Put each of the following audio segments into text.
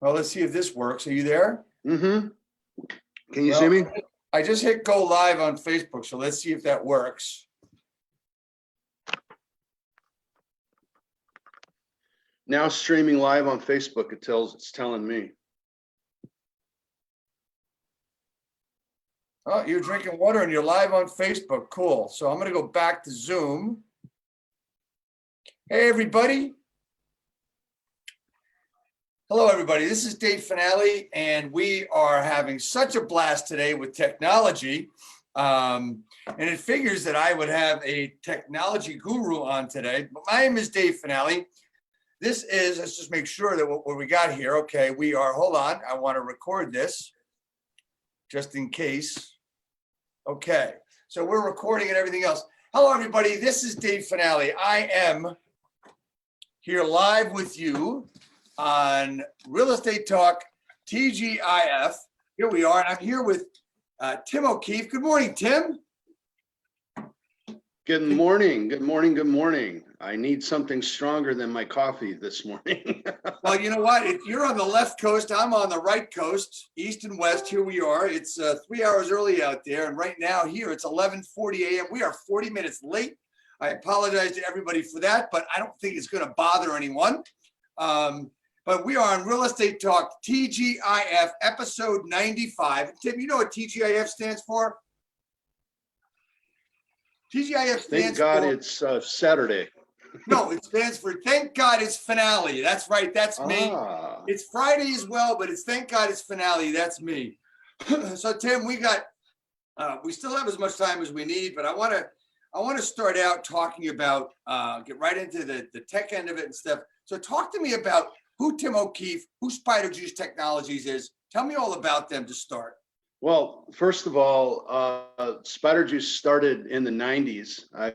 Well, let's see if this works. Are you there? Mm-hmm. Can you Well, see me? I just hit go live on Facebook, so let's see if that works. Now streaming live on Facebook, it's telling me. Oh, you're drinking water and you're live on Facebook. Cool. So I'm going to go back to Zoom. Hey, everybody. Hello, everybody. This is Dave Finale, and we are having such a blast today with technology. And it figures that I would have a technology guru on today. But my name is Dave Finale. This is, let's just make sure that what we got here. Okay, we are, hold on. I want to record this just in case. Okay, so we're recording and everything else. Hello, everybody. This is Dave Finale. I am here live with you on Real Estate Talk TGIF. Here we are, and I'm here with Tim O'Keefe. Good morning, Tim. Good morning. Good morning. Good morning. I need something stronger than my coffee this morning. Well, you know what? If you're on the left coast, I'm on the right coast, east and west. Here we are. It's 3 hours early out there, and right now here it's 11:40 a.m. We are 40 minutes late. I apologize to everybody for that, but I don't think it's going to bother anyone. But we are on Real Estate Talk TGIF episode 95. Tim, you know what TGIF stands for? TGIF stands Thank God it's Saturday. No, it stands for Thank God It's Finale. That's right. That's me. It's Friday as well, but it's Thank God It's Finale. That's me. So Tim, we still have as much time as we need, but I want to start out talking about get right into the tech end of it and stuff. So talk to me about who Tim O'Keefe, who Spider Juice Technologies is. Tell me all about them to start. Well, first of all, Spider Juice started in the 90s. I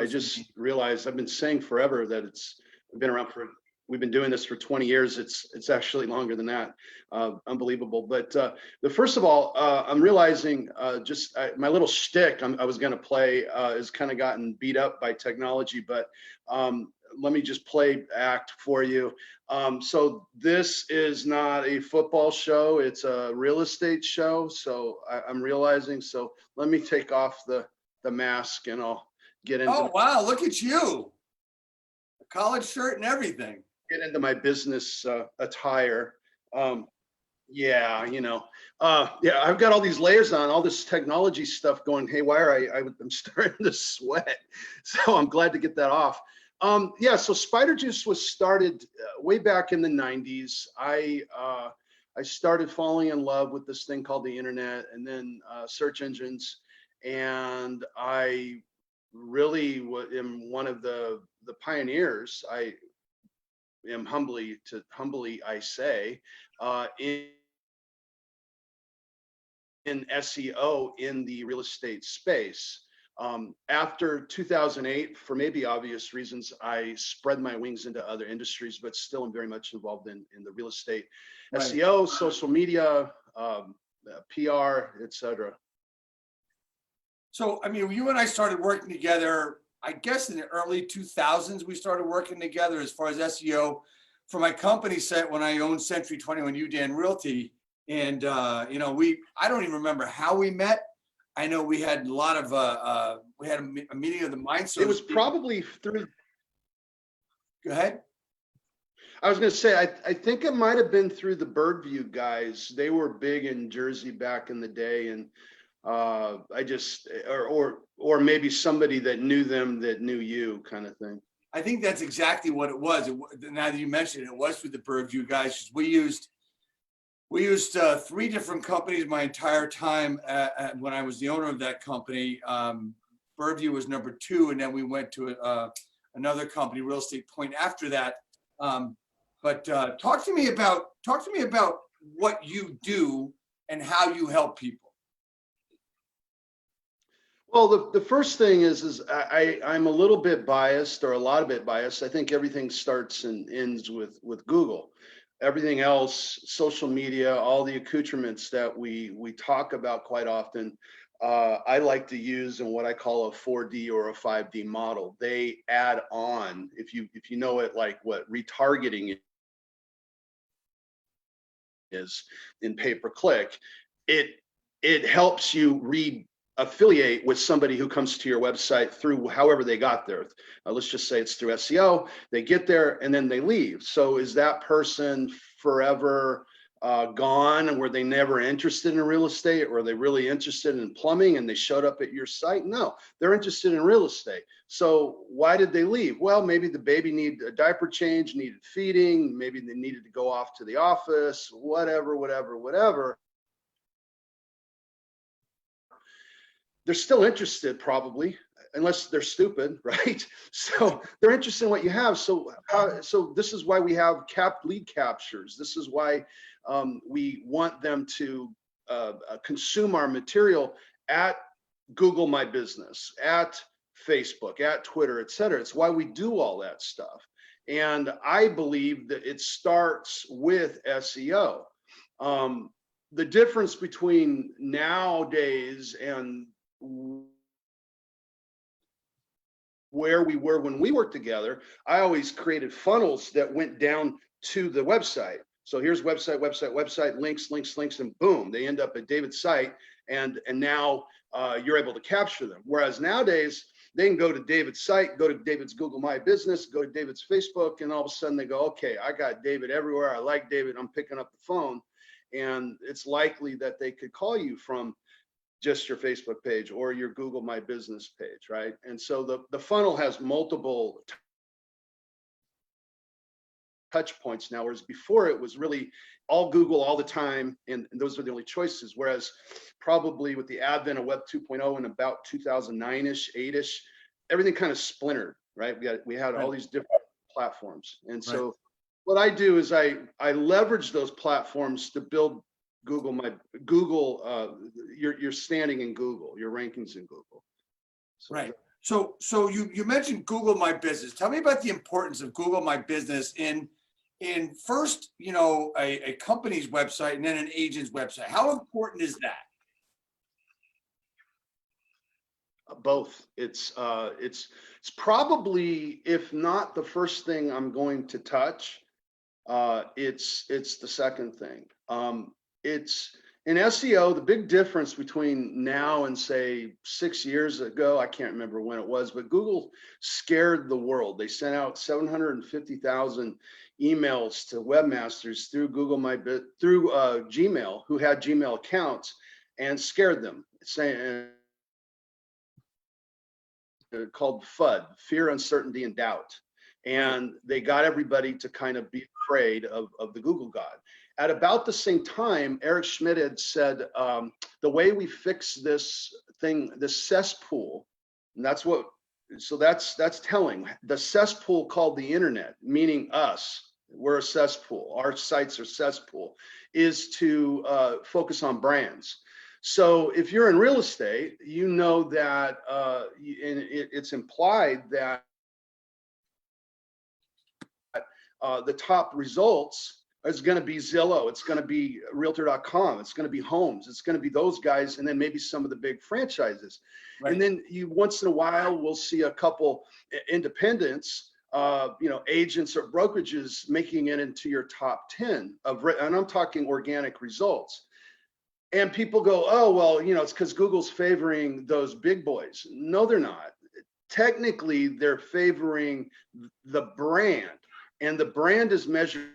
just realized I've been saying forever that we've been doing this for 20 years. It's actually longer than that. Unbelievable. But first of all, I'm realizing my little shtick I was going to play has kind of gotten beat up by technology, but let me just play act for you. So this is not a football show. It's a real estate show. So I'm realizing, so let me take off the mask and I'll get into. Oh, wow. Look at you. A college shirt and everything. Get into my business attire. Yeah, I've got all these layers on, all this technology stuff going haywire. I'm starting to sweat. So I'm glad to get that off. So Spider Juice was started way back in the 90s. I started falling in love with this thing called the internet and then search engines. And I really am one of the pioneers. I am humbly I say in SEO in the real estate space. After 2008, for maybe obvious reasons, I spread my wings into other industries, but still am very much involved in the real estate, right. SEO, social media, PR, etc. So, I mean, you and I started working together, I guess in the early 2000s, we started working together as far as SEO for my company set when I owned Century 21 UDAN Realty. And, I don't even remember how we met. I know we had a lot of, we had a meeting of the mind. So it was probably through. Go ahead. I was going to say, I think it might have been through the Birdview guys. They were big in Jersey back in the day. And I just, or maybe somebody that knew them that knew you kind of thing. I think that's exactly what it was. Now that you mentioned it, it was through the Birdview guys. We used 3 different companies my entire time when I was the owner of that company. Birdview was number 2, and then we went to another company, Real Estate Point, after that. But talk to me about what you do and how you help people. Well, the first thing is I'm a little bit biased, or a lot of it biased. I think everything starts and ends with Google. Everything else, social media, all the accoutrements that we talk about quite often, I like to use in what I call a 4D or a 5D model. They add on, if you know it, like what retargeting is in pay-per-click, it helps you affiliate with somebody who comes to your website through however they got there. Let's just say it's through SEO. They get there and then they leave. So is that person forever gone, and were they never interested in real estate, or are they really interested in plumbing and they showed up at your site? No, they're interested in real estate. So why did they leave? Well, maybe the baby needed a diaper change, needed feeding, maybe they needed to go off to the office, whatever. They're still interested, probably, unless they're stupid, right? So they're interested in what you have. So this is why we have lead captures. This is why we want them to consume our material at Google My Business, at Facebook, at Twitter, et cetera. It's why we do all that stuff. And I believe that it starts with SEO. The difference between nowadays and where we were when we worked together, I always created funnels that went down to the website. So here's website, links, and boom, they end up at David's site, and now you're able to capture them. Whereas nowadays, they can go to David's site, go to David's Google My Business, go to David's Facebook, and all of a sudden they go, okay, I got David everywhere. I like David. I'm picking up the phone. And it's likely that they could call you from just your Facebook page or your Google My Business page, right? And so the funnel has multiple touch points now, whereas before it was really all Google all the time, and those were the only choices. Whereas probably with the advent of Web 2.0 in about 2009-ish, 8-ish, everything kind of splintered, right? We had all these different platforms. And so what I do is I leverage those platforms to build your standing in Google, your rankings in Google. So, right. So you mentioned Google My Business. Tell me about the importance of Google My Business in first, a company's website and then an agent's website. How important is that? Both. It's probably, if not the first thing I'm going to touch, it's the second thing. It's in SEO, the big difference between now and say 6 years ago, I can't remember when it was, but Google scared the world. They sent out 750,000 emails to webmasters through Gmail, who had Gmail accounts, and scared them, saying called FUD, fear, uncertainty, and doubt. And they got everybody to kind of be afraid of the Google God. At about the same time, Eric Schmidt had said, the way we fix this thing, this cesspool, and that's telling. The cesspool called the internet, meaning us, we're a cesspool, our sites are cesspool, is to focus on brands. So if you're in real estate, you know that it's implied that the top results is going to be Zillow, it's going to be Realtor.com, it's going to be Homes, it's going to be those guys, and then maybe some of the big franchises. Right. And then you once in a while will see a couple independents, agents or brokerages making it into your top 10 and I'm talking organic results. And people go, oh, well, it's because Google's favoring those big boys. No, they're not. Technically, they're favoring the brand, and the brand is measured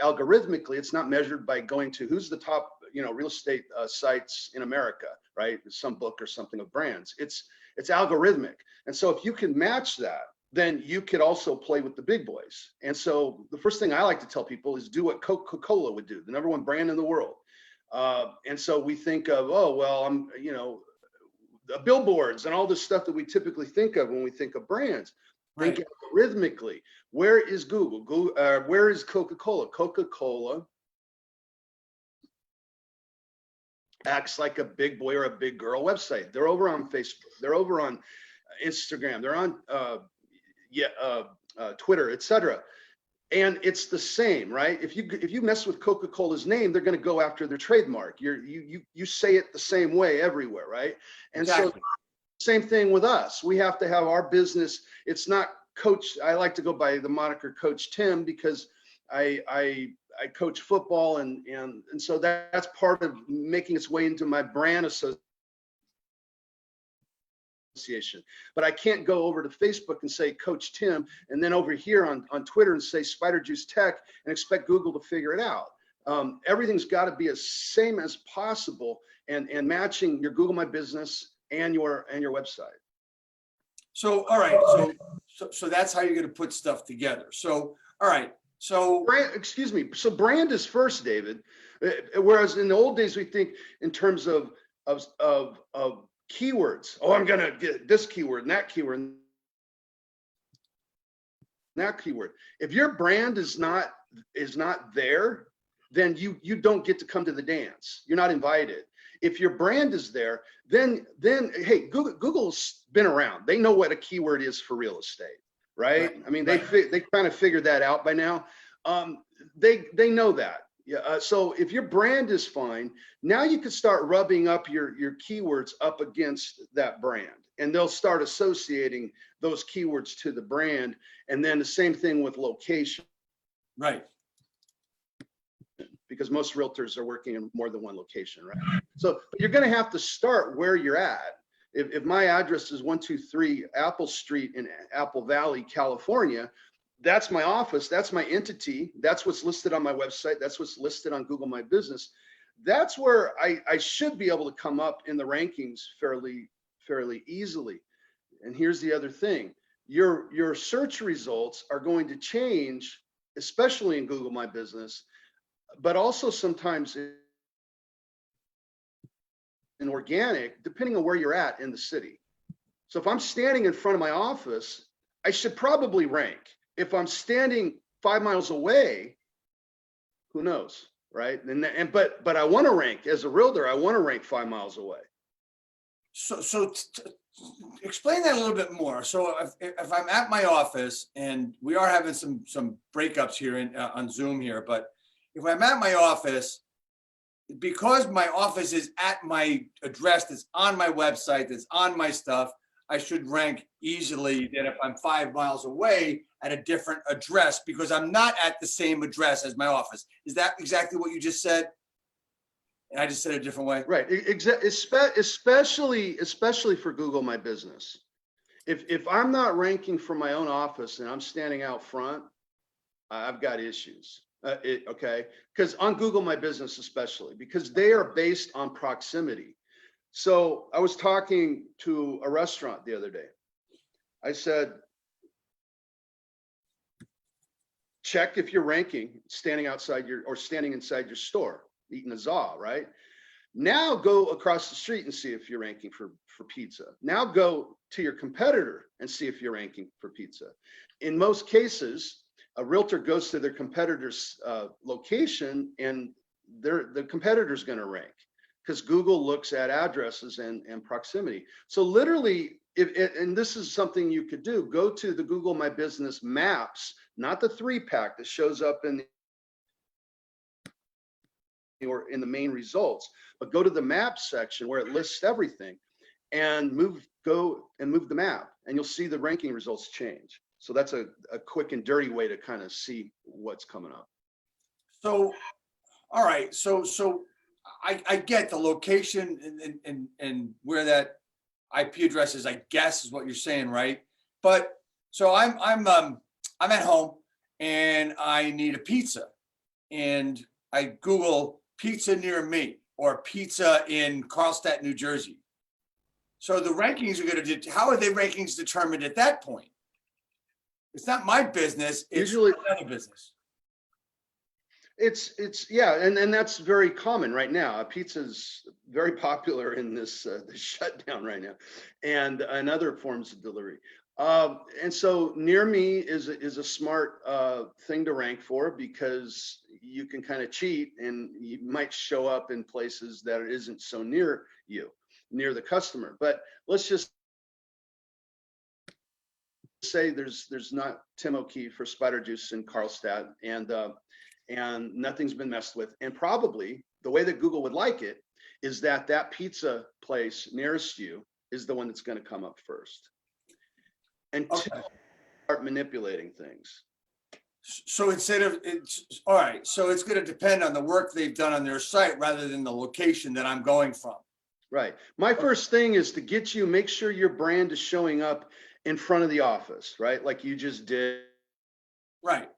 algorithmically. It's not measured by going to who's the top, real estate sites in America, right? Some book or something of brands. It's algorithmic. And so if you can match that, then you could also play with the big boys. And so the first thing I like to tell people is do what Coca-Cola would do, the #1 brand in the world. And so we think of, oh, well, the billboards and all this stuff that we typically think of when we think of brands. Right. Think algorithmically. Where is Google? Where is Coca-Cola? Coca-Cola acts like a big boy or a big girl website. They're over on Facebook. They're over on Instagram. They're on Twitter, etc. And it's the same, right? If you mess with Coca-Cola's name, they're going to go after their trademark. You say it the same way everywhere, right? And Exactly. so same thing with us. We have to have our business. It's not Coach. I like to go by the moniker Coach Tim because I coach football, and so that's part of making its way into my brand association. But I can't go over to Facebook and say Coach Tim, and then over here on Twitter and say Spider Juice Tech and expect Google to figure it out. Everything's got to be as same as possible, and matching your Google My Business and your website. So, all right. So that's how you're going to put stuff together. So, all right. So brand, excuse me. So brand is first, David. Whereas in the old days, we think in terms of keywords. Oh, I'm going to get this keyword and that keyword and that keyword. If your brand is not there, then you don't get to come to the dance. You're not invited. If your brand is there, then hey, Google's been around. They know what a keyword is for real estate, right? I mean, they kind of figured that out by now. They know that. Yeah. So if your brand is fine, now you can start rubbing up your keywords up against that brand, and they'll start associating those keywords to the brand. And then the same thing with location. right. Because most realtors are working in more than one location, right? So you're going to have to start where you're at. If my address is 123 Apple Street in Apple Valley, California, that's my office, that's my entity, that's what's listed on my website, that's what's listed on Google My Business. That's where I should be able to come up in the rankings fairly easily. And here's the other thing. Your search results are going to change, especially in Google My Business, but also sometimes in organic, depending on where you're at in the city. So if I'm standing in front of my office, I should probably rank. If I'm standing 5 miles away, who knows, right? But I want to rank as a realtor. I want to rank 5 miles away. So explain that a little bit more. So if I'm at my office, and we are having some breakups here on Zoom here, but if I'm at my office, because my office is at my address that's on my website, that's on my stuff, I should rank easily than if I'm 5 miles away at a different address, because I'm not at the same address as my office. Is that exactly what you just said? And I just said it a different way. Right. Especially for Google My Business. If I'm not ranking for my own office and I'm standing out front, I've got issues. Okay, because on Google My Business, especially because they are based on proximity. So I was talking to a restaurant the other day. I said, check if you're ranking standing outside standing inside your store, eating a za, right? Now go across the street and see if you're ranking for pizza. Now go to your competitor and see if you're ranking for pizza. In most cases, a realtor goes to their competitor's location, and the competitor's going to rank because Google looks at addresses and proximity. So literally, and this is something you could do, go to the Google My Business maps, not the 3-pack that shows up in the main results, but go to the map section where it lists everything, and go and move the map, and you'll see the ranking results change. So that's a quick and dirty way to kind of see what's coming up. So, all right. So I get the location and where that IP address is, I guess, is what you're saying, right? But so I'm at home and I need a pizza, and I Google pizza near me or pizza in Carlstadt, New Jersey. So the rankings are going to, how are the rankings determined at that point? It's not my business. It's usually another business. It's yeah, and that's very common right now. Pizza's very popular in this shutdown right now, and other forms of delivery. And so near me is a smart thing to rank for, because you can kind of cheat, and you might show up in places that it isn't so near you, near the customer. But let's just say there's not Tim O'Keefe or Spider Juice in Carlstadt, and nothing's been messed with. And probably the way that Google would like it is that pizza place nearest you is the one that's going to come up first. Until Okay. start manipulating things. So instead of, it's all right, so it's going to depend on the work they've done on their site rather than the location that I'm going from. Right. My first thing is to get you, make sure your brand is showing up in front of the office, right? Like you just did. Right.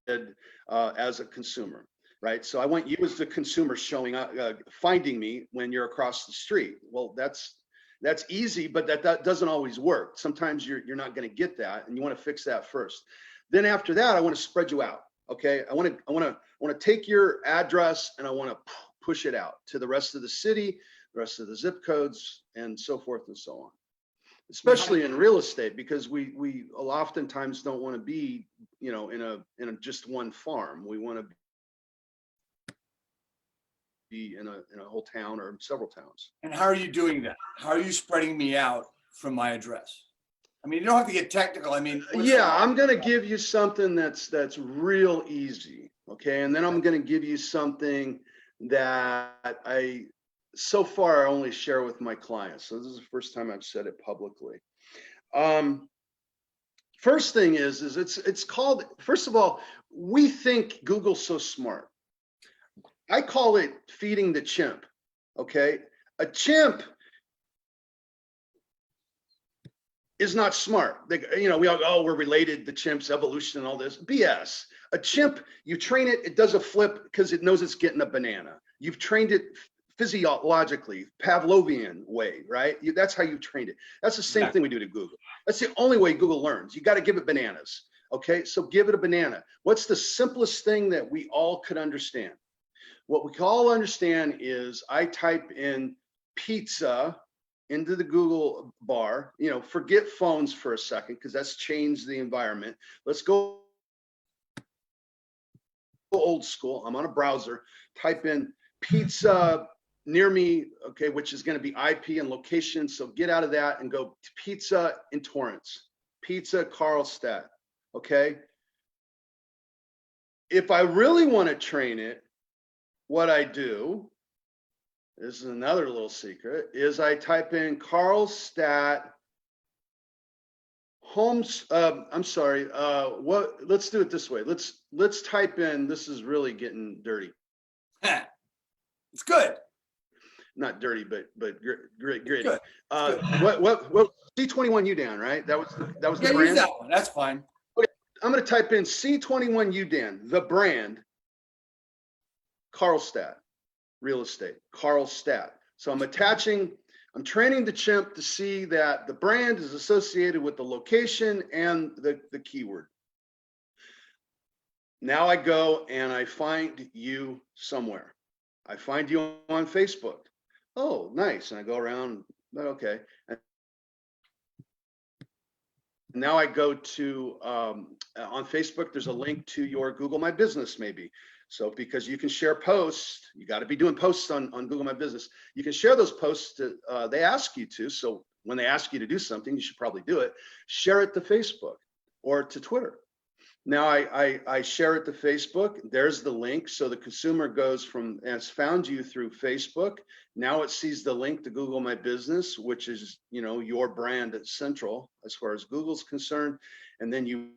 As a consumer, right? So I want you as the consumer showing up, finding me when you're across the street. Well, that's easy, but that doesn't always work. Sometimes you're not going to get that, and you want to fix that first. Then after that, I want to spread you out. Okay, I want to take your address and I want to push it out to the rest of the city, the rest of the zip codes, and so forth and so on. Especially in real estate, because we oftentimes don't want to be, you know, in a just one farm. We want to be in a whole town or several towns. And how are you doing that? How are you spreading me out from my address? I mean, you don't have to get technical. I mean, yeah, I'm going to give you something that's real easy. Okay. And then I'm going to give you something that so far I only share with my clients. So this is the first time I've said it publicly. First thing is it's called, first of all, we think Google's so smart. I call it feeding the chimp. Okay. A chimp is not smart. We all go, oh, we're related, the chimps, evolution, and all this BS. A chimp, you train it, it does a flip because it knows it's getting a banana. You've trained it physiologically, Pavlovian way, right? That's how you trained it. That's the same thing we do to Google. That's the only way Google learns. You got to give it bananas. Okay, so give it a banana. What's the simplest thing that we all could understand? What we can all understand is I type in pizza into the Google bar, forget phones for a second, because that's changed the environment. Let's go old school. I'm on a browser, type in pizza near me, okay, which is going to be IP and location. So get out of that and go to pizza in Torrance, pizza Carlstadt, okay? If I really want to train it, what I do, this is another little secret, is I type in Carlstadt homes. Let's do it this way. Let's type in, this is really getting dirty. It's good. Not dirty, but gritty. Good. What C21 UDAN, right? That was the brand. Use that one. That's fine. Okay, I'm going to type in C21 UDAN, the brand, Carlstadt real estate, Carlstadt. So I'm training the chimp to see that the brand is associated with the location and the keyword. Now I go and I find you somewhere. I find you on Facebook. Oh, nice. And I go around, okay. And now I go to, on Facebook, there's a link to your Google My Business maybe. So because you can share posts, you got to be doing posts on Google My Business. You can share those posts they ask you to. So when they ask you to do something, you should probably do it. Share it to Facebook or to Twitter. Now I share it to Facebook. There's the link. So the consumer goes from, and it's found you through Facebook. Now it sees the link to Google My Business, which is, your brand at central as far as Google's concerned. And then you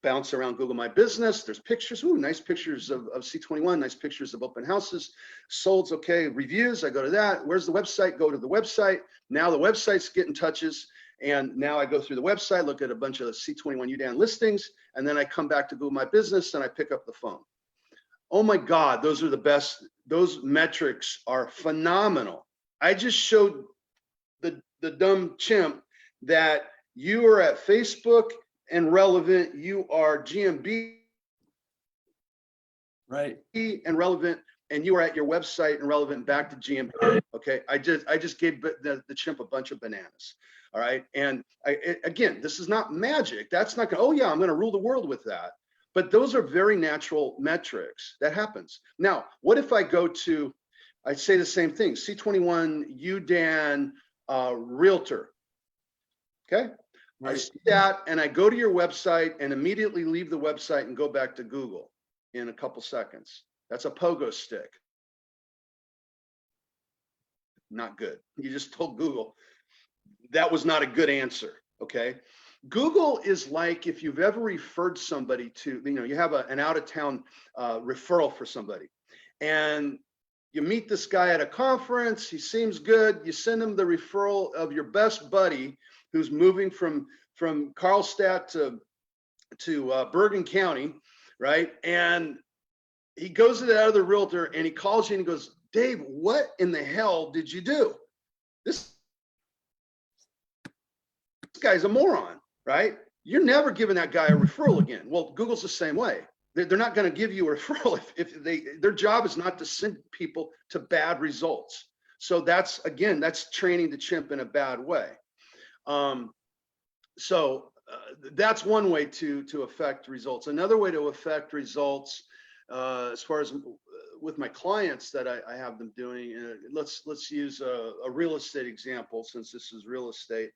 bounce around Google My Business. There's pictures. Ooh, nice pictures of C21, nice pictures of open houses, solds. Okay, reviews. I go to that. Where's the website? Go to the website. Now the website's getting touches. And now I go through the website, look at a bunch of C21 UDAN listings, and then I come back to Google My Business and I pick up the phone. Oh my God, those are the best. Those metrics are phenomenal. I just showed the dumb chimp that you are at Facebook and relevant, you are GMB right and relevant, and you are at your website and relevant back to GMB. Okay, I just gave the chimp a bunch of bananas. All right, and again, this is not magic. That's not gonna, oh yeah, I'm gonna rule the world with that. But those are very natural metrics. That happens. Now, what if I go to, I say the same thing, C21 UDAN realtor. Okay. I Right. see that and I go to your website and immediately leave the website and go back to Google in a couple seconds. That's a pogo stick. Not good. You just told Google that was not a good answer. Okay. Google is like if you've ever referred somebody to, you have an out of town referral for somebody and you meet this guy at a conference, he seems good, you send him the referral of your best buddy who's moving from Carlstadt to Bergen County, right? And he goes to the other realtor and he calls you and he goes, Dave, what in the hell did you do? This guy's a moron, right? You're never giving that guy a referral again. Well, Google's the same way. They're not going to give you a referral if their job is not to send people to bad results. So that's training the chimp in a bad way. That's one way to affect results. Another way to affect results, as far as with my clients that I have them doing, let's use a real estate example since this is real estate.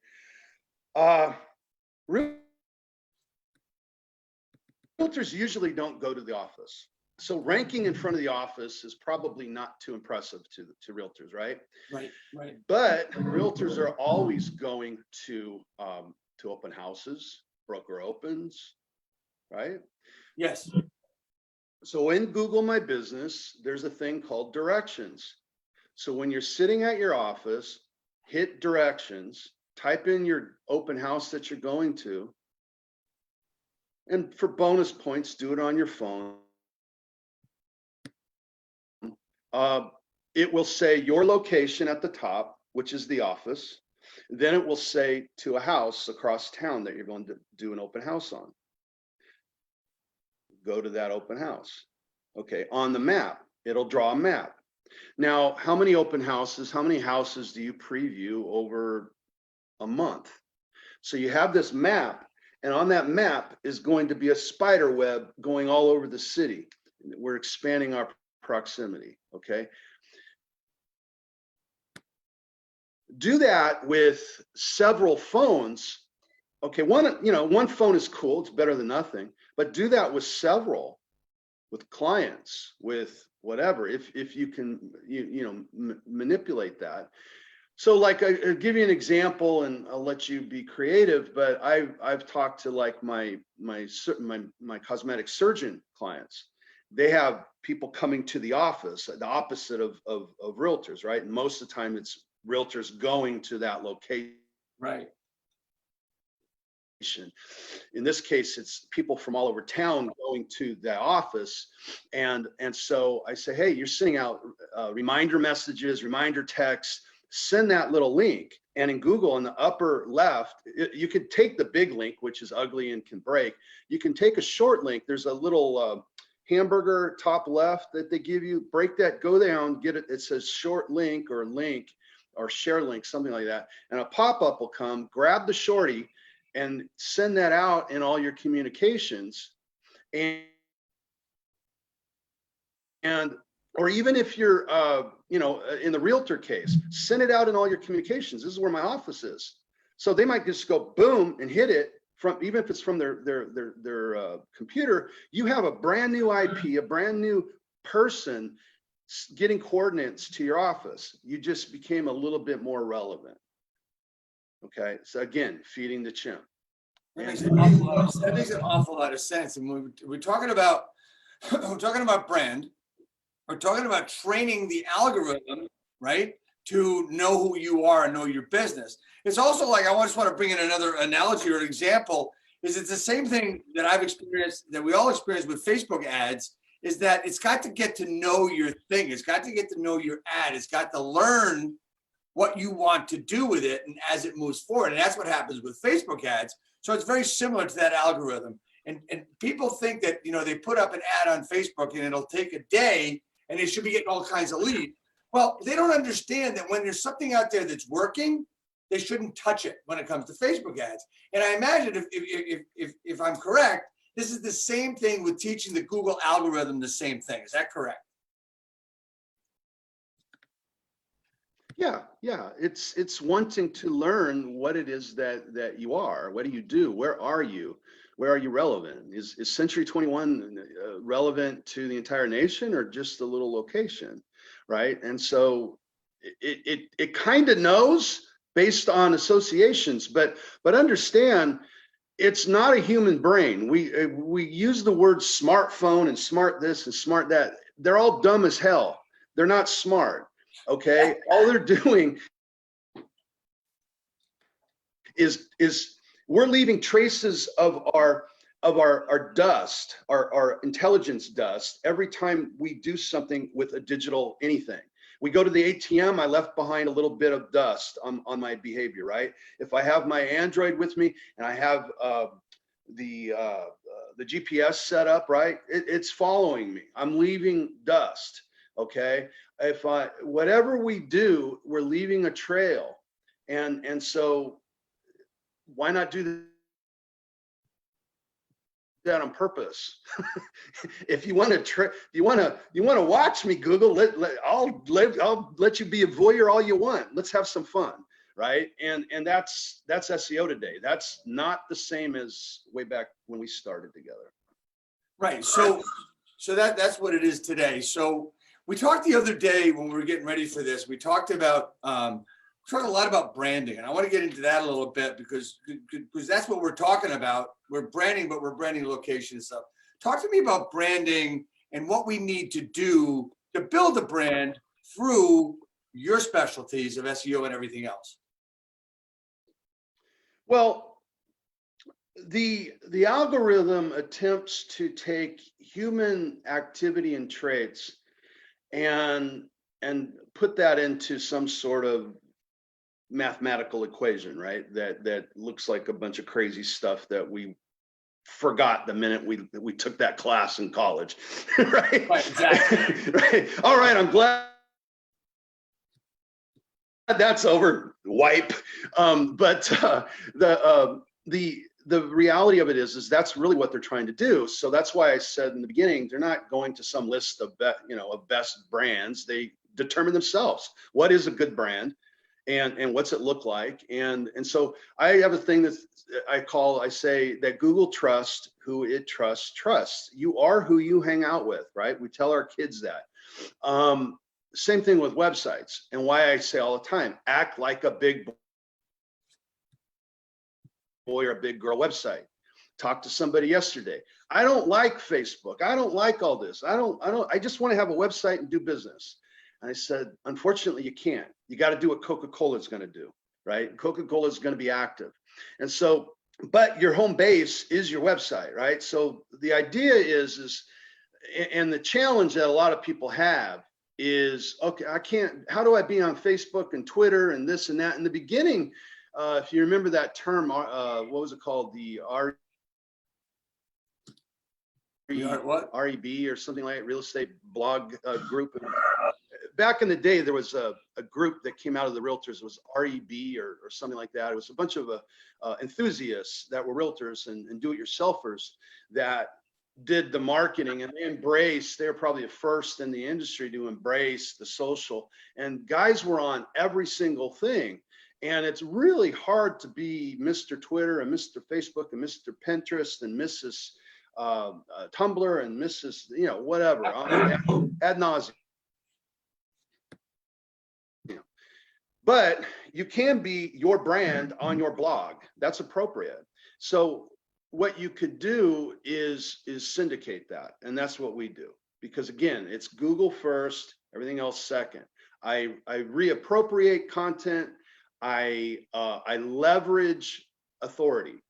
Realtors usually don't go to the office. So ranking in front of the office is probably not too impressive to realtors, right? Right. But realtors are always going to open houses, broker opens, right? Yes. So in Google My Business, there's a thing called directions. So when you're sitting at your office, hit directions, type in your open house that you're going to, and for bonus points, do it on your phone. It will say your location at the top, which is the office. Then it will say to a house across town that you're going to do an open house on. Go to that open house. Okay, on the map, it'll draw a map. Now, how many open houses, how many houses do you preview over a month? So you have this map, and on that map is going to be a spider web going all over the city. We're expanding our proximity, okay? Do that with several phones. Okay, one phone is cool, it's better than nothing, but do that with several, with clients, with whatever, if you can, manipulate that. So like I'll give you an example and I'll let you be creative, but I've talked to like my cosmetic surgeon clients. They have people coming to the office, the opposite of realtors, right? And most of the time it's realtors going to that location. Right. In this case, it's people from all over town going to the office. And so I say, hey, you're sending out reminder messages, reminder texts, send that little link. And in Google, in the upper left, you could take the big link, which is ugly and can break. You can take a short link. There's a little hamburger top left that they give you. Break that, go down, get it. It says short link or share link, something like that. And a pop-up will come, grab the shorty and send that out in all your communications. And or even if you're, in the realtor case, send it out in all your communications. This is where my office is. So they might just go boom and hit it from, even if it's from their computer. You have a brand new IP, a brand new person getting coordinates to your office. You just became a little bit more relevant. Okay, so again, feeding the chimp. That makes an awful lot of sense. And we're talking about brand. We're talking about training the algorithm, right, to know who you are and know your business. It's also like, I just want to bring in another analogy or example, is it's the same thing that I've experienced, that we all experience with Facebook ads, is that it's got to get to know your thing. It's got to get to know your ad. It's got to learn what you want to do with it and as it moves forward. And that's what happens with Facebook ads. So it's very similar to that algorithm. And people think that, they put up an ad on Facebook and it'll take a day and they should be getting all kinds of leads. Well, they don't understand that when there's something out there that's working, they shouldn't touch it when it comes to Facebook ads. And I imagine if I'm correct, this is the same thing with teaching the Google algorithm the same thing. Is that correct? Yeah. It's wanting to learn what it is that you are. What do you do? Where are you? Where are you relevant? Is Century 21 relevant to the entire nation or just a little location, right? And so it kind of knows based on associations, but understand it's not a human brain. We use the word smartphone and smart this and smart that. They're all dumb as hell. They're not smart. Okay, all they're doing is we're leaving traces of our dust, our intelligence dust every time we do something with a digital anything. We go to the ATM, I left behind a little bit of dust on my behavior, right? If I have my Android with me and I have the GPS set up, right? It's following me. I'm leaving dust, okay? Whatever we do, we're leaving a trail. And so why not do that on purpose? If you want to you want to watch me, Google, I'll let you be a voyeur all you want. Let's have some fun, right? And that's SEO today. That's not the same as way back when we started together. Right. So that's what it is today. So we talked the other day when we were getting ready for this, we talked about talked a lot about branding, and I want to get into that a little bit because that's what we're talking about. We're branding, but we're branding location and stuff. Talk to me about branding and what we need to do to build a brand through your specialties of SEO and everything else. Well, the algorithm attempts to take human activity and traits and put that into some sort of mathematical equation, right? That looks like a bunch of crazy stuff that we forgot the minute we took that class in college, right? Right, exactly. Right. All right, I'm glad that's over. Wipe. But the reality of it is that's really what they're trying to do. So that's why I said in the beginning, they're not going to some list of best brands. They determine themselves what is a good brand. And what's it look like? And so I have a thing that I say that Google trusts who it trusts. You are who you hang out with, right? We tell our kids that. Same thing with websites, and why I say all the time, act like a big boy or a big girl website. Talked to somebody yesterday. I don't like Facebook. I don't like all this. I just want to have a website and do business. And I said, unfortunately, you can't. You got to do what Coca-Cola is going to do, right? Coca-Cola is going to be active. And so, but your home base is your website, right? So the idea is, and the challenge that a lot of people have is, okay, how do I be on Facebook and Twitter and this and that? In the beginning, if you remember that term, what was it called? The REB or something like that, real estate blog group. Back in the day, there was a group that came out of the realtors. It was REB or something like that. It was a bunch of enthusiasts that were realtors and do-it-yourselfers that did the marketing, and they were probably the first in the industry to embrace the social. And guys were on every single thing. And it's really hard to be Mr. Twitter and Mr. Facebook and Mr. Pinterest and Mrs. Tumblr and Mrs. Whatever, ad nauseum. But you can be your brand on your blog. That's appropriate. So what you could do is syndicate that. And that's what we do. Because again, it's Google first, everything else second. I reappropriate content. I leverage authority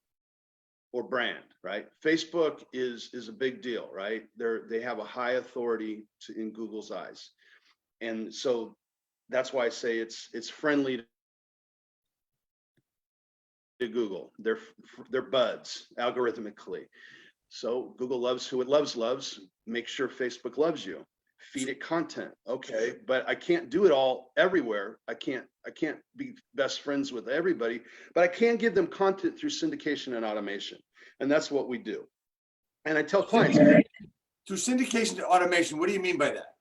or brand, right? Facebook is a big deal, right? They have a high authority in Google's eyes. And so that's why I say it's friendly to Google. They're buds algorithmically. So Google loves who it loves. Make sure Facebook loves you. Feed it content. Okay, but I can't do it all everywhere. I can't be best friends with everybody, but I can give them content through syndication and automation. And that's what we do. And I tell clients, through syndication to automation, what do you mean by that?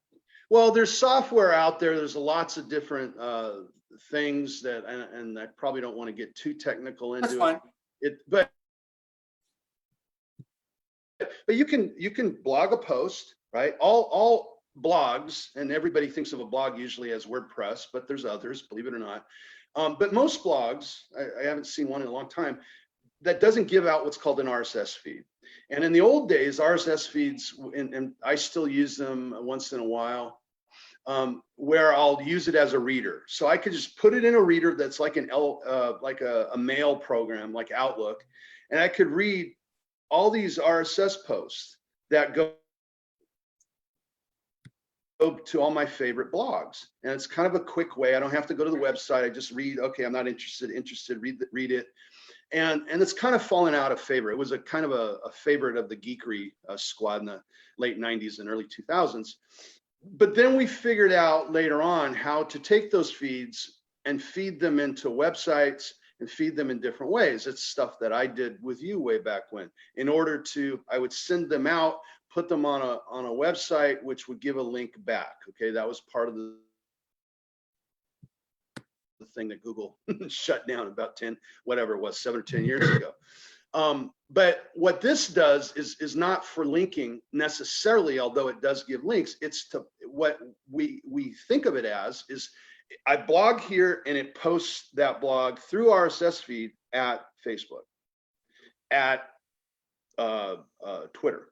Well, there's software out there. There's lots of different things that, and I probably don't want to get too technical into That's fine. but you can blog a post, right? All blogs, and everybody thinks of a blog usually as WordPress, but there's others, believe it or not. But most blogs, I haven't seen one in a long time, that doesn't give out what's called an RSS feed. And in the old days, RSS feeds, and I still use them once in a while, where I'll use it as a reader. So I could just put it in a reader that's like a mail program, like Outlook, and I could read all these RSS posts that go to all my favorite blogs. And it's kind of a quick way. I don't have to go to the website. I just read, okay, I'm not interested, read it. And it's kind of fallen out of favor. It was a kind of a favorite of the geekery squad in the late 90s and early 2000s. But then we figured out later on how to take those feeds and feed them into websites and feed them in different ways. It's stuff that I did with you way back when. In order to, I would send them out, put them on a website, which would give a link back. Okay, that was part of the thing that Google shut down about 7 or 10 years ago. But what this does is not for linking necessarily, although it does give links. It's to what we think of it as is I blog here and it posts that blog through RSS feed at Facebook, at Twitter,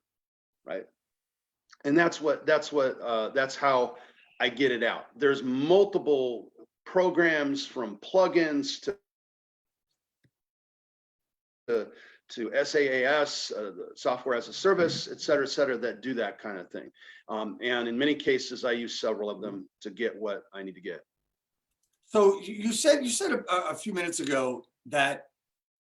right? And that's how I get it out. There's multiple programs from plugins to SaaS, software as a service, et cetera, that do that kind of thing. And in many cases, I use several of them to get what I need to get. So you said a few minutes ago that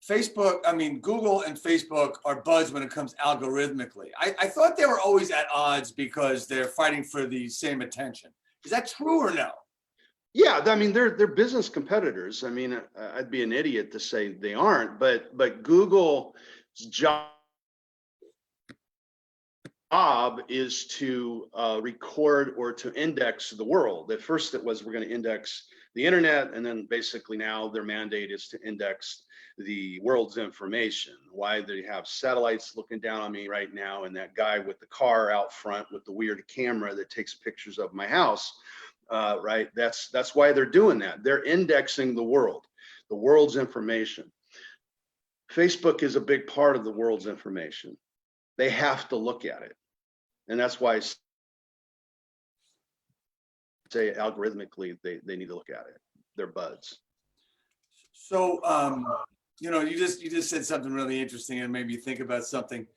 Google and Facebook are buds when it comes algorithmically. I thought they were always at odds because they're fighting for the same attention. Is that true or no? Yeah, I mean, they're business competitors. I mean, I'd be an idiot to say they aren't, but Google's job is to record or to index the world. At first it was, we're going to index the internet, and then basically now their mandate is to index the world's information. Why they have satellites looking down on me right now, and that guy with the car out front with the weird camera that takes pictures of my house. Right, that's why they're doing that. They're indexing the world's information. Facebook is a big part of the world's information. They have to look at it, and that's why I say algorithmically they need to look at it. They're buds. So you just said something really interesting and made me think about something.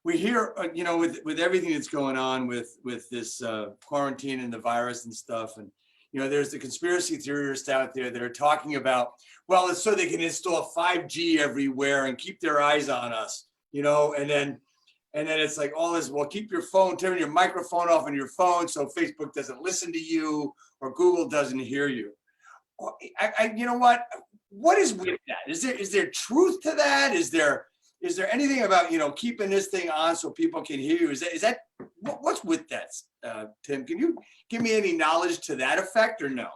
We hear, with everything that's going on with this quarantine and the virus and stuff, and there's the conspiracy theorists out there that are talking about, well, it's so they can install 5G everywhere and keep their eyes on us, and then it's like all this. Well, keep turn your microphone off on your phone so Facebook doesn't listen to you or Google doesn't hear you. You know what is with that? Is there truth to that? Is there anything about keeping this thing on so people can hear you? Is that what's with that, Tim? Can you give me any knowledge to that effect or no?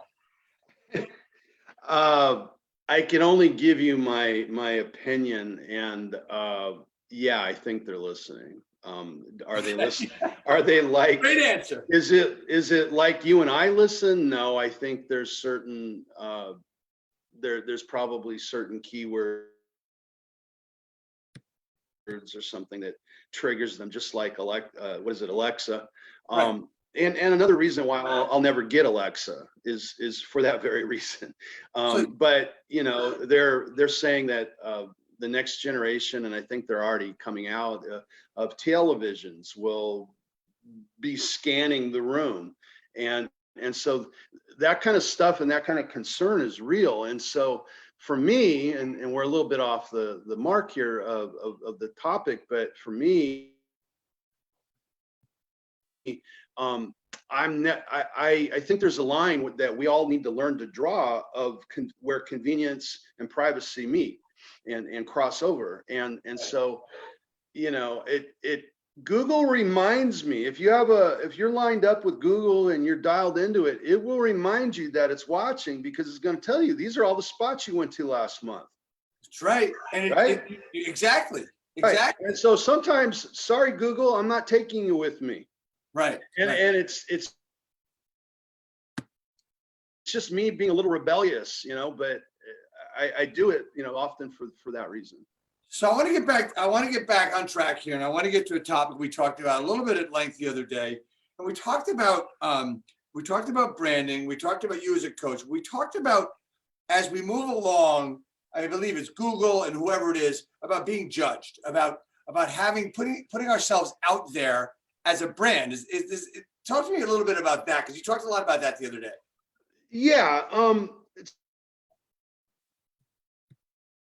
I can only give you my opinion, and yeah, I think they're listening. Are they listening? Are they like? Great answer. Is it like you and I listen? No, I think there's certain there's probably certain keywords or something that triggers them, just like Alexa. Right. And another reason why I'll never get Alexa is for that very reason. But they're saying that the next generation, and I think they're already coming out of televisions, will be scanning the room, and so that kind of stuff and that kind of concern is real. And so for me, and we're a little bit off the mark here of the topic, but for me, I think there's a line that we all need to learn to draw of where convenience and privacy meet and cross over. And so, Google reminds me, if you're lined up with Google and you're dialed into it, it will remind you that it's watching, because it's going to tell you these are all the spots you went to last month. That's right. And Right? exactly. Right. Exactly. And so sometimes, sorry, Google, I'm not taking you with me. Right. And right. and it's just me being a little rebellious, but I do it, often for that reason. So I want to get back. I want to get back on track here, and I want to get to a topic we talked about a little bit at length the other day. And we talked about branding. We talked about you as a coach. We talked about, as we move along, I believe it's Google and whoever it is, about being judged, about putting ourselves out there as a brand. Talk to me a little bit about that, because you talked a lot about that the other day. Yeah.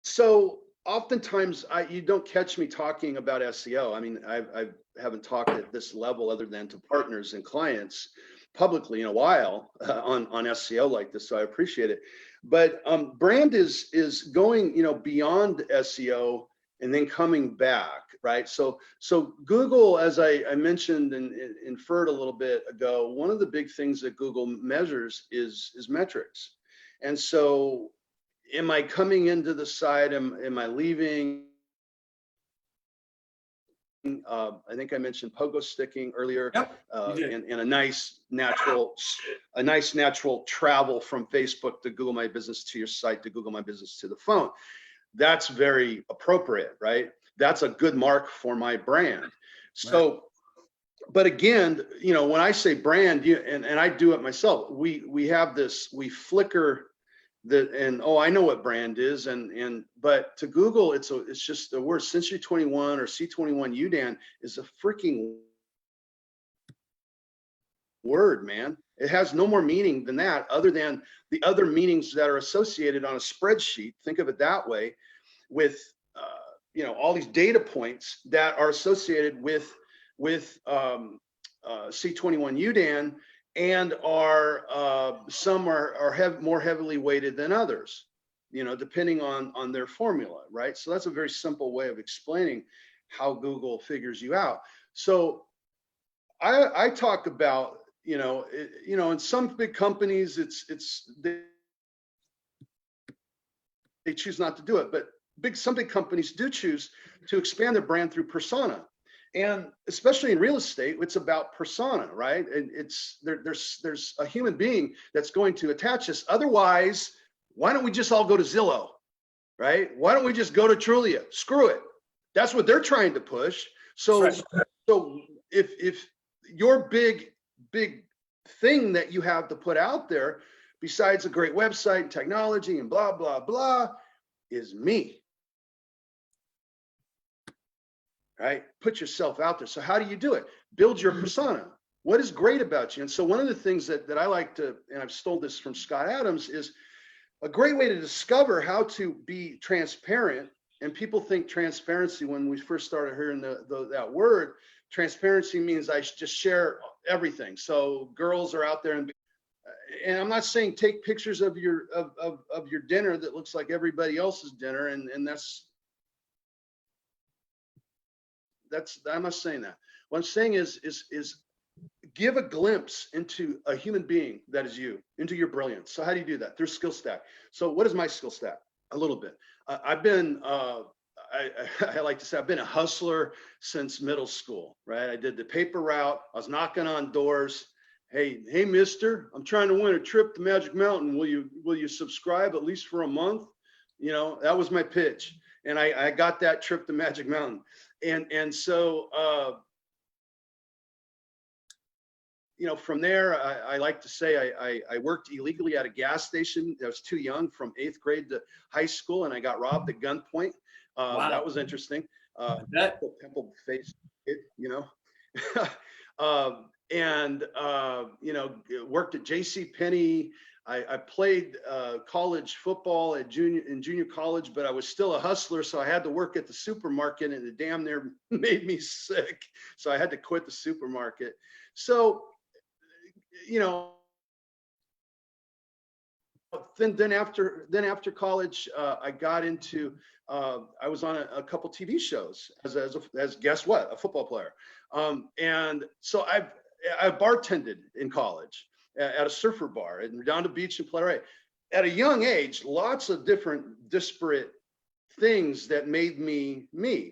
So oftentimes you don't catch me talking about SEO. I mean, I haven't talked at this level other than to partners and clients publicly in a while on SEO like this. So I appreciate it. But brand is going, beyond SEO and then coming back, right? So Google, as I mentioned and inferred a little bit ago, one of the big things that Google measures is metrics. And so, am I coming into the site? Am I leaving? I think I mentioned pogo sticking earlier. Yep, and a nice natural travel from Facebook to Google My Business to your site to Google My Business to the phone. That's very appropriate, right? That's a good mark for my brand. So, right. But again, when I say brand, and I do it myself, we have this, we flicker and I know what brand is, but to Google, it's just a word. Century 21 or C21 UDAN is a freaking word, man. It has no more meaning than that, other than the other meanings that are associated on a spreadsheet. Think of it that way, with all these data points that are associated with C21 UDAN, and some are more heavily weighted than others, depending on their formula, right? So that's a very simple way of explaining how Google figures you out. So I talk about, in some big companies, they choose not to do it, but some big companies do choose to expand their brand through persona. And especially in real estate, it's about persona, right? And there's a human being that's going to attach us. Otherwise, why don't we just all go to Zillow, right? Why don't we just go to Trulia? Screw it. That's what they're trying to push. So if your big thing that you have to put out there, besides a great website and technology and blah, blah, blah, is me. Right? Put yourself out there. So how do you do it? Build your persona. What is great about you? And so one of the things that I like to, and I've stole this from Scott Adams, is a great way to discover how to be transparent. And people think transparency, when we first started hearing that word, transparency means I just share everything. So girls are out there, and I'm not saying take pictures of your dinner that looks like everybody else's dinner, and I'm not saying that. What I'm saying is give a glimpse into a human being that is you, into your brilliance. So how do you do that? Through skill stack. So what is my skill stack? A little bit. I've been, I like to say, I've been a hustler since middle school, right? I did the paper route. I was knocking on doors. Hey, mister, I'm trying to win a trip to Magic Mountain. Will you subscribe at least for a month? That was my pitch. And I got that trip to Magic Mountain. And so, from there, I like to say I worked illegally at a gas station. I was too young, from 8th grade to high school, and I got robbed at gunpoint. Wow. That was interesting. Temple face it, worked at J.C. Penney. I played college football in junior college, but I was still a hustler, so I had to work at the supermarket, and it damn near made me sick. So I had to quit the supermarket. So, then after college, I got into, I was on a couple TV shows as guess what, a football player. And so I bartended in college at a surfer bar in Redondo Beach in Playa. At a young age, lots of different disparate things that made me,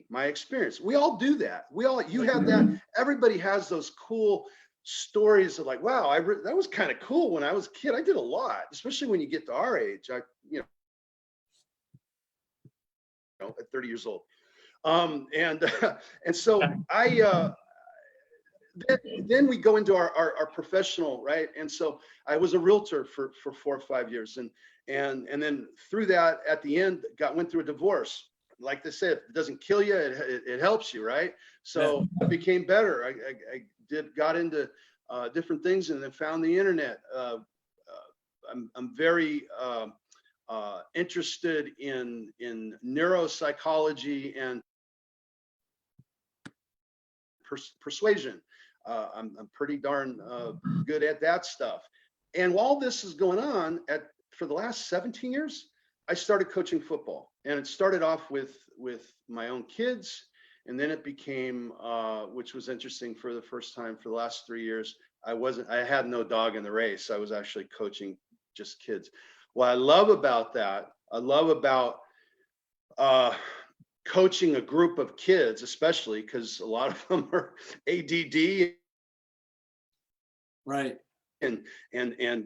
my experience. We all do that. You have that. Everybody has those cool stories of like, wow, that was kind of cool when I was a kid. I did a lot, especially when you get to our age. You know, at 30 years old. And so then we go into our professional, right? And so I was a realtor for 4 or 5 years, and then through that, at the end, went through a divorce. Like they said, it doesn't kill you, it helps you, right? So I became better. I got into different things, and then found the internet. I'm very interested in neuropsychology and persuasion. I'm pretty darn good at that stuff. And while this is going on, for the last 17 years, I started coaching football, and it started off with my own kids, and then it became, which was interesting, for the first time for the last 3 years, I had no dog in the race. I was actually coaching just kids. What I love about that, I love about coaching a group of kids, especially because a lot of them are ADD, Right, and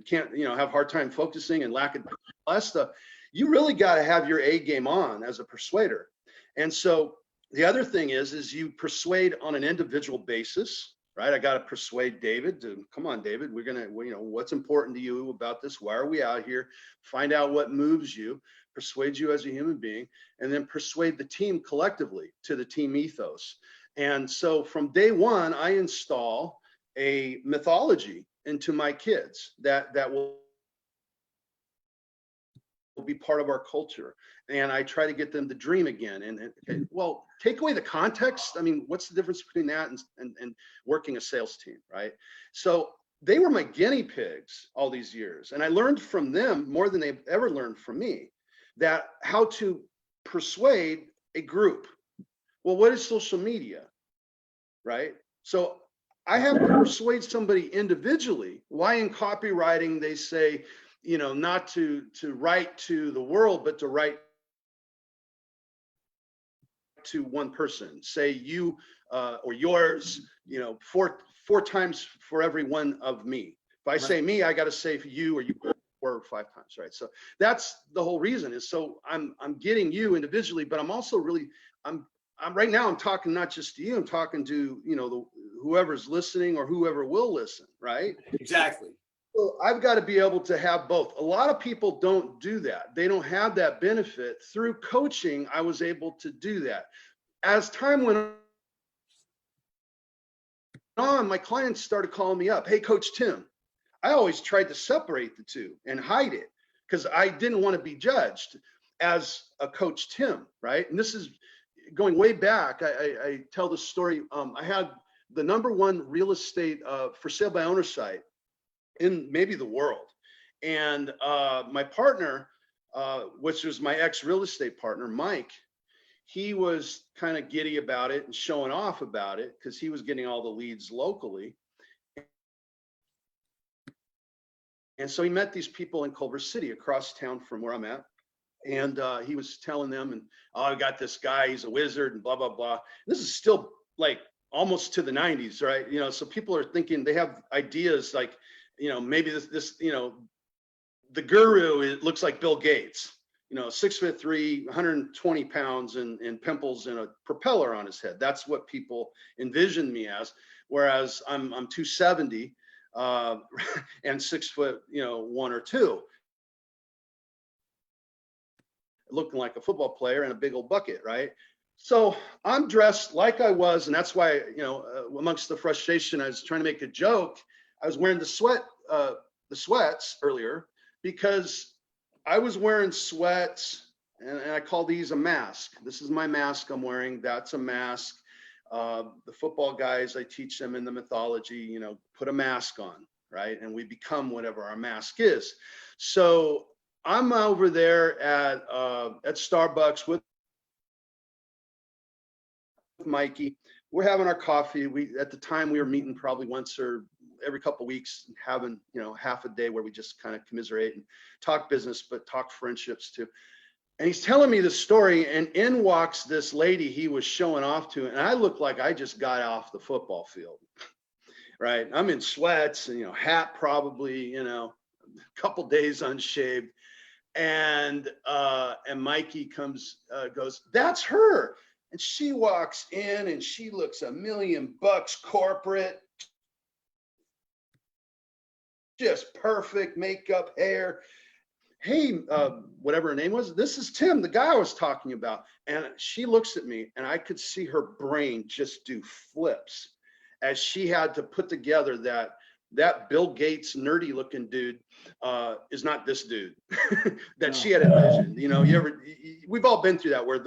can't, have a hard time focusing and lack of stuff. You really got to have your A game on as a persuader. And so the other thing is you persuade on an individual basis, right? I got to persuade David to, come on, David, we're going to, what's important to you about this? Why are we out here? Find out what moves you, persuade you as a human being, and then persuade the team collectively to the team ethos. And so from day one, I install a mythology into my kids that will be part of our culture. And I try to get them to dream again. And well, take away the context. I mean, what's the difference between that and working a sales team, right? So they were my guinea pigs all these years. And I learned from them more than they've ever learned from me, that how to persuade a group. Well, what is social media, right? So I have to persuade somebody individually. Why in copywriting they say, not to write to the world, but to write to one person. Say you or yours, four times for every one of me. If I say me, I got to say for you or you 4 or 5 times, right? So that's the whole reason, is so I'm getting you individually, but I'm also really, I'm right now, I'm talking not just to you, I'm talking to, whoever's listening or whoever will listen, right? exactly. So I've got to be able to have both. A lot of people don't do that. They don't have that benefit. Through coaching, I was able to do that. As time went on, my clients started calling me up. Hey, Coach Tim. I always tried to separate the two and hide it because I didn't want to be judged as a Coach Tim, right? And this is going way back. I tell this story. I had the #1 real estate for sale by owner site in maybe the world. And my partner, which was my ex real estate partner, Mike, he was kind of giddy about it and showing off about it because he was getting all the leads locally. And so he met these people in Culver City across town from where I'm at. And he was telling them, and I got this guy, he's a wizard and blah, blah, blah. This is still like almost to the 90s, right? So people are thinking, they have ideas like, maybe this, the guru, it looks like Bill Gates, 6'3", 120 pounds and pimples and a propeller on his head. That's what people envision me as. Whereas I'm 270 and 6 foot, 1 or 2, looking like a football player in a big old bucket, right? So I'm dressed like I was, and that's why, amongst the frustration, I was trying to make a joke. I was wearing the sweats earlier because I was wearing sweats, and I call these a mask. This is my mask I'm wearing. That's a mask. The football guys, I teach them in the mythology, put a mask on, right? And we become whatever our mask is. So I'm over there at Starbucks with Mikey. We're having our coffee. At the time we were meeting probably once or every couple of weeks, having, you know, half a day where we just kind of commiserate and talk business, but talk friendships too. And he's telling me the story, and in walks this lady he was showing off to, and I look like I just got off the football field, right? I'm in sweats and, you know, hat probably, you know, a couple days unshaved. And Mikey comes, goes, "That's her." And she walks in and she looks $1 million corporate, just perfect makeup, hair. "Hey, whatever her name was, this is Tim, the guy I was talking about." And she looks at me and I could see her brain just do flips as she had to put together that Bill Gates nerdy looking dude is not this dude that she had envisioned. You know, we've all been through that where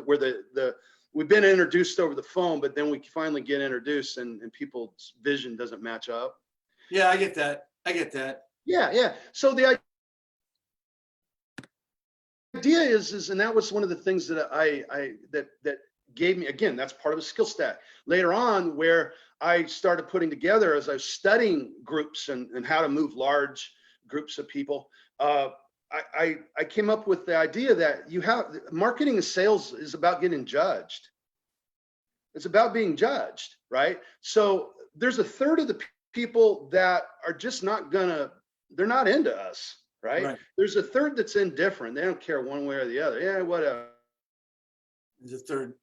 we've been introduced over the phone, but then we finally get introduced and people's vision doesn't match up. Yeah, I get that. Yeah. So the idea is, and that was one of the things that that gave me, again, that's part of a skill stack. Later on, where I started putting together as I was studying groups and how to move large groups of people, I came up with the idea that marketing and sales is about getting judged. It's about being judged, right? So there's a third of the people that are just they're not into us, right? There's a third that's indifferent. They don't care one way or the other. Yeah, whatever. There's a third.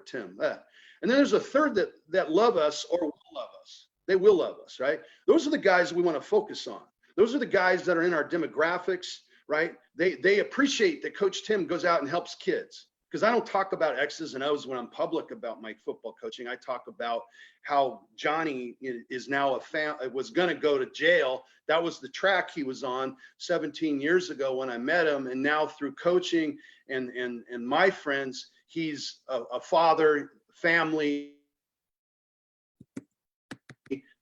Tim. And then there's a third that love us or will love us. They will love us, right? Those are the guys we want to focus on. Those are the guys that are in our demographics, right? They appreciate that Coach Tim goes out and helps kids. Because I don't talk about X's and O's when I'm public about my football coaching. I talk about how Johnny is now was going to go to jail. That was the track he was on 17 years ago when I met him. And now through coaching and my friends, he's a father, family,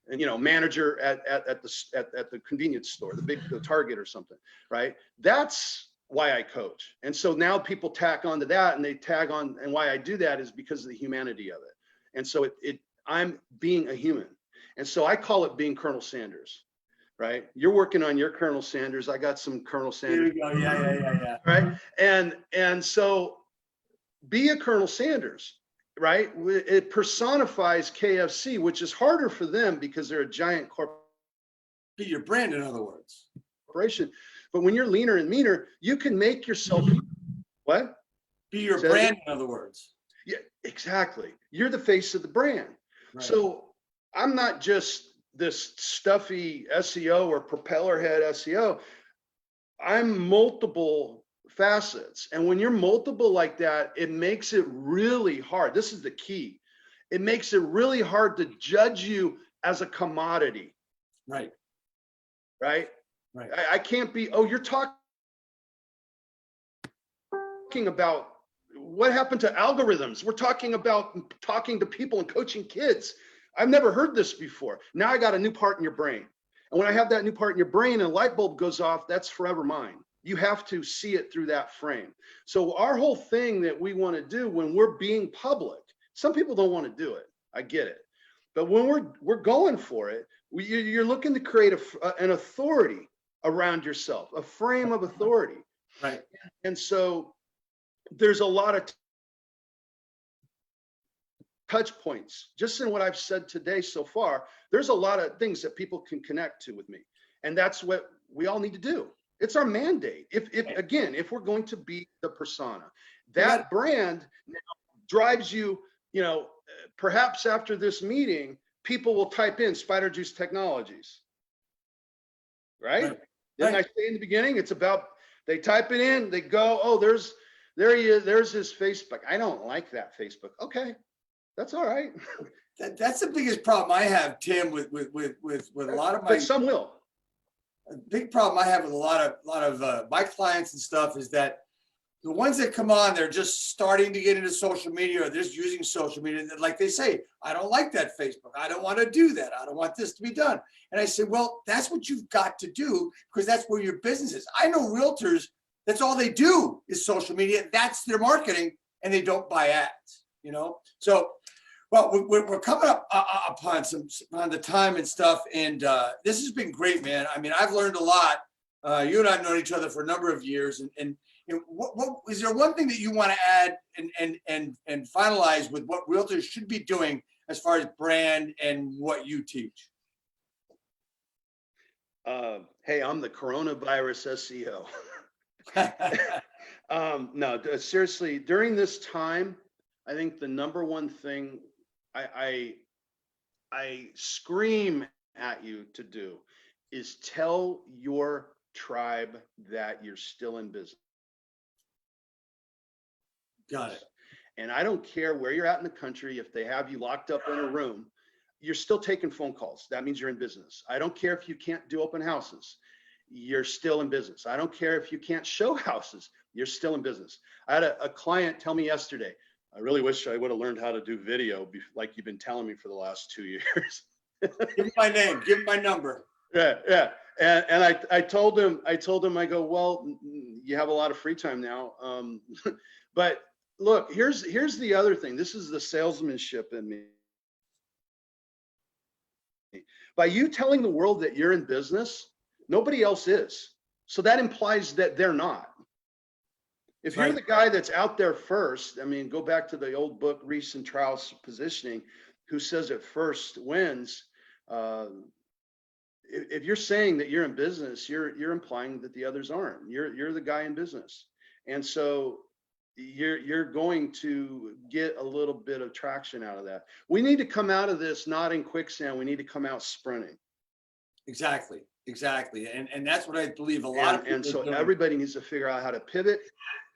and, you know, manager at the convenience store, the Target or something, right? That's why I coach. And so now people tack onto that, and they tag on, and why I do that is because of the humanity of it. And so I'm being a human. And so I call it being Colonel Sanders, right? You're working on your Colonel Sanders. I got some Colonel Sanders. Here we go. Yeah. Right. And so be a Colonel Sanders, right? It personifies KFC, which is harder for them because they're a giant corporation. Be your brand, in other words. But when you're leaner and meaner, you can make yourself what? Be your brand, in other words. Yeah, exactly. You're the face of the brand. Right. So I'm not just this stuffy SEO or propeller head SEO. I'm multiple facets. And when you're multiple like that, it makes it really hard. This is the key. It makes it really hard to judge you as a commodity. Right. I can't be, you're talking about what happened to algorithms. We're talking about talking to people and coaching kids. I've never heard this before. Now I got a new part in your brain. And when I have that new part in your brain and a light bulb goes off, that's forever mine. You have to see it through that frame. So our whole thing that we want to do when we're being public, some people don't want to do it. I get it. But when we're going for it, you're looking to create an authority around yourself, a frame of authority. Right. And so there's a lot of touch points just in what I've said today so far. There's a lot of things that people can connect to with me. And that's what we all need to do. It's our mandate. If we're going to be the persona, that brand now drives you, perhaps after this meeting, people will type in Spider Juice Technologies. Right? Didn't I say in the beginning, it's about, they type it in, they go, there he is, there's his Facebook. I don't like that Facebook. Okay, that's all right. That's the biggest problem I have, Tim, with a lot of my. But some will. A big problem I have with a lot of my clients and stuff is that the ones that come on, they're just starting to get into social media or they're just using social media. Like they say, I don't like that Facebook. I don't want to do that. I don't want this to be done. And I say, well, that's what you've got to do because that's where your business is. I know realtors That's all they do is social media. That's their marketing, and they don't buy ads, you know? So, well, we're coming up upon on the time and stuff. And this has been great, man. I mean, I've learned a lot. You and I have known each other for a number of years. And what is there one thing that you want to add and finalize with what realtors should be doing as far as brand and what you teach? Hey, I'm the coronavirus SEO. No, seriously, during this time, I think the number one thing I scream at you to do is tell your tribe that you're still in business. Got it. And I don't care where you're at in the country, if they have you locked up in a room, you're still taking phone calls. That means you're in business. I don't care if you can't do open houses. You're still in business. I don't care if you can't show houses. You're still in business. I had a client tell me yesterday, I really wish I would have learned how to do video like you've been telling me for the last 2 years. Give me my name, give me my number. Yeah. And I told him, I go, well, you have a lot of free time now. But look, here's the other thing. This is the salesmanship in me. By you telling the world that you're in business, nobody else is. So that implies that they're not. If you're the guy that's out there first, I mean, go back to the old book, Reese and Strauss Positioning, who says it first wins. If you're saying that you're in business, you're implying that the others aren't. You're the guy in business. And so you're going to get a little bit of traction out of that. We need to come out of this not in quicksand. We need to come out sprinting. Exactly. And that's what I believe a lot of people and so doing. Everybody needs to figure out how to pivot,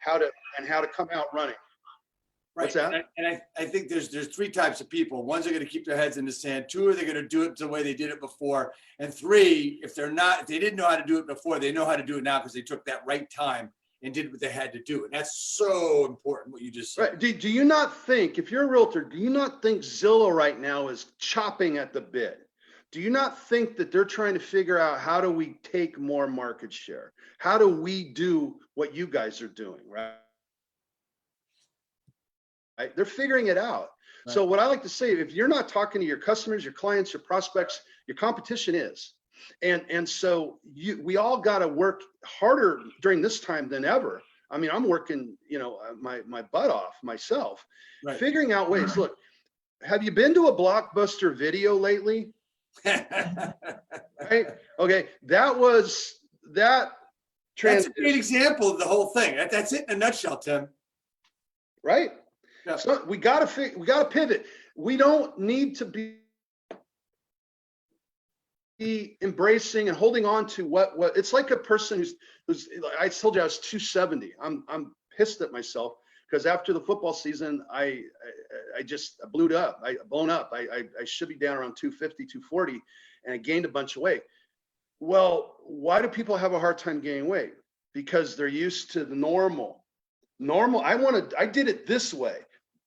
how to come out running. Right. What's that? And I think there's three types of people. One's are going to keep their heads in the sand. Two, are they going to do it the way they did it before? And three, if they didn't know how to do it before, they know how to do it now because they took that right time and did what they had to do. And that's so important, what you just said. Right. Do you not think, if you're a realtor, do you not think Zillow right now is chopping at the bit? Do you not think that they're trying to figure out how do we take more market share? How do we do what you guys are doing, right? They're figuring it out. Right. So what I like to say, if you're not talking to your customers, your clients, your prospects, your competition is. And so we all got to work harder during this time than ever. I mean, I'm working, my butt off myself, right, figuring out ways. Look, have you been to a Blockbuster Video lately? Right? Okay. That's a great example of the whole thing. That's it in a nutshell, Tim. Right. Yeah. So we got to pivot. We don't need to be embracing and holding on to what it's like a person who's I told you I was 270. I'm pissed at myself because after the football season, I blew up. I should be down around 250, 240, and I gained a bunch of weight. Well, why do people have a hard time gaining weight? Because they're used to the normal. I did it this way.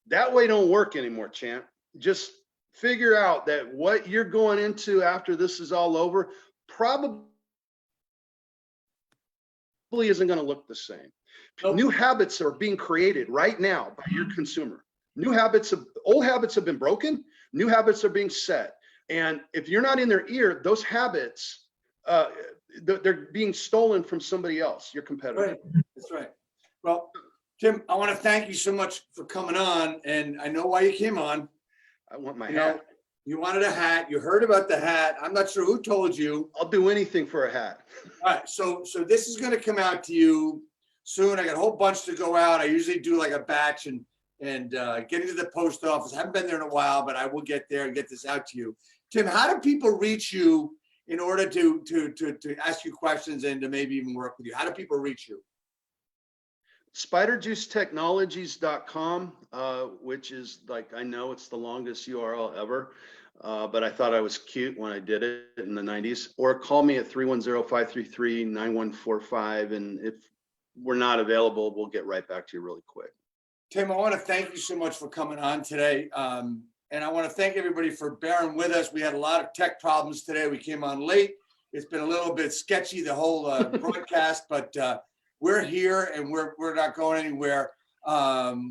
That way don't work anymore, champ. Just figure out that what you're going into after this is all over probably isn't going to look the same. Nope. New habits are being created right now by your consumer. Old habits have been broken. New habits are being set. And if you're not in their ear, those habits, they're being stolen from somebody else, your competitor. Right. That's right. Well, Tim, I want to thank you so much for coming on. And I know why you came on. I want my hat. You wanted a hat. You heard about the hat. I'm not sure who told you. I'll do anything for a hat. All right. So this is going to come out to you soon. I got a whole bunch to go out. I usually do like a batch and getting to the post office. I haven't been there in a while, but I will get there and get this out to you. Tim, how do people reach you in order to ask you questions and to maybe even work with you? How do people reach you? SpiderJuiceTechnologies.com, which is like, I know it's the longest URL ever, but I thought I was cute when I did it in the 90s. Or call me at 310-533-9145. And if we're not available, we'll get right back to you really quick. Tim, I want to thank you so much for coming on today. And I want to thank everybody for bearing with us. We had a lot of tech problems today. We came on late. It's been a little bit sketchy, the whole broadcast, but we're here and we're not going anywhere.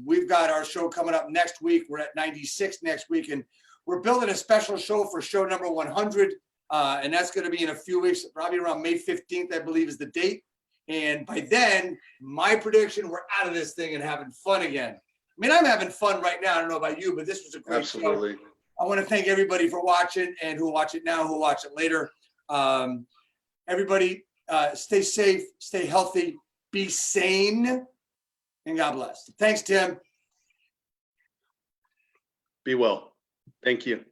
We've got our show coming up next week. We're at 96 next week, and we're building a special show for show number 100. And that's going to be in a few weeks, probably around May 15th, I believe is the date. And by then, my prediction, we're out of this thing and having fun again. I mean, I'm having fun right now. I don't know about you, but this was a great Absolutely. show. I want to thank everybody for watching, and who watch it now, who watch it later. Everybody, stay safe, stay healthy, be sane, and God bless. Thanks, Tim. Be well. Thank you.